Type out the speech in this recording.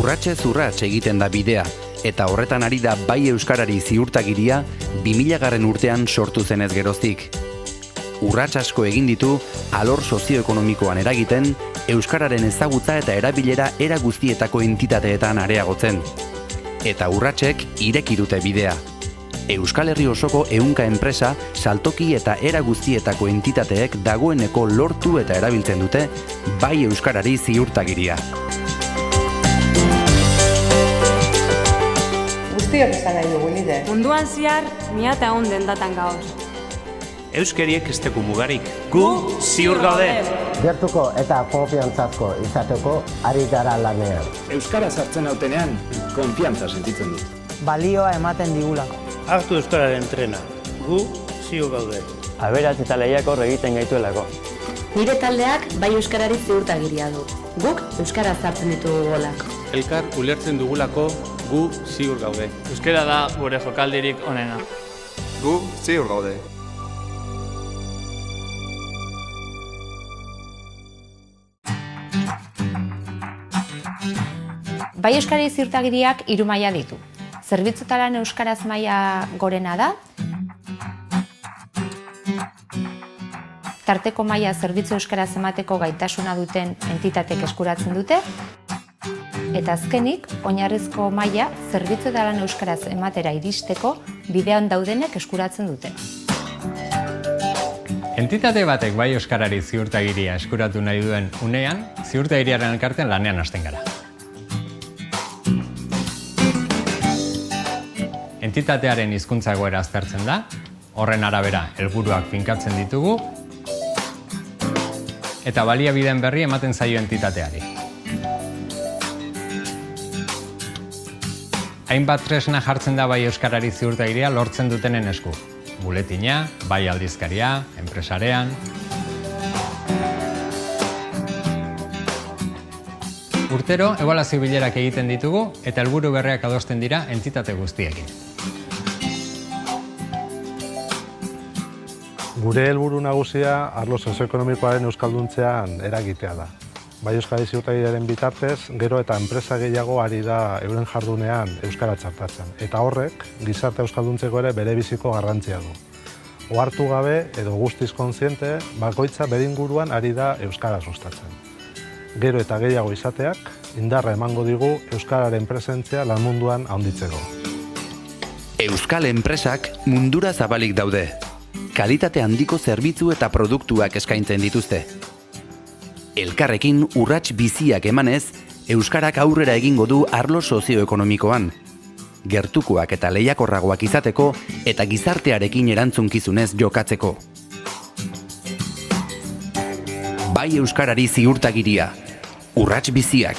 Urratsez urrats egiten da bidea, eta horretan ari da bai euskarari ziurtagiria 2000. Urtean sortu zenez geroztik. Urrats asko egin ditu alor sozioekonomikoan eragiten, euskararen ezagutza eta erabilera era guztietako entitateetan areagotzen. Eta urratsek ireki dute bidea. Euskal Herri osoko 100 enpresa, saltoki eta era guztietako entitateek dagoeneko lortu eta erabiltzen dute bai euskarari ziurtagiria. Guztiok izan nahi dugu lider. Munduan zehar, mila eta den datan gauz. Euskariek ez teku mugarik. Gu ziur gaude! Gertuko eta konfiantzazko izateko ari gara lanean. Euskara sartzen hautenean, konfiantza sentitzen dut. Balioa ematen digulako. Hartu euskararen trena. Gu ziur gaude. Aberats eta lehiakor egiten gaituelako. Nire taldeak bai euskarari ziurtagiria du. Guk euskara sartzen ditugu golak. Elkar ulertzen dugulako gu ziur gaude. Euskara da gure jokaldirik onena. Gu ziur gaude. Bai euskari ziurtagiriak 3 maila ditu. Zerbitzuetaran euskaraz maila gorena da. Tarteko maila zerbitzu euskaraz emateko gaitasuna duten entitatek eskuratzen dute. Eta azkenik, oinarrizko maila zerbitzuetaran euskaraz ematera iristeko bidean daudenek eskuratzen dute. Entitate batek bai euskarari ziurtagiria eskuratu nahi duen unean, ziurtagiriaren elkartean lanean hasten gara. Entitatearen hizkuntza egoera aztertzen da, horren arabera helburuak finkatzen ditugu, eta baliabideen berri ematen zaio entitateari. Hainbat tresna jartzen da bai euskarari ziurtagiria lortzen dutenen esku. Buletina, bai aldizkaria, enpresarean. Urtero, ebaluazio bilerak egiten ditugu eta helburu berriak adosten dira entitate guztiekin. Gure helburu nagusia arlo sozioekonomikoaren euskalduntzean eragitea da. Bai euskari ziurtagiriaren bitartez, gero eta enpresa gehiago ari da euren jardunean euskara txertatzen. Eta horrek, gizarte euskalduntzeko ere bere biziko garrantzia du. Ohartu gabe edo guztiz kontziente, bakoitza bere inguruan ari da euskara sustatzen. Gero eta gehiago izateak, indarra emango digu euskararen presentzia lan munduan handitzeko. Euskal enpresak mundura zabalik daude. Kalitate handiko zerbitzu eta produktuak eskaintzen dituzte. Elkarrekin urrats biziak emanez, euskarak aurrera egingo du arlo sozioekonomikoan. Gertukoak eta lehiakorragoak izateko eta gizartearekin erantzunkizunez jokatzeko. Bai euskarari ziurtagiria. Urrats biziak.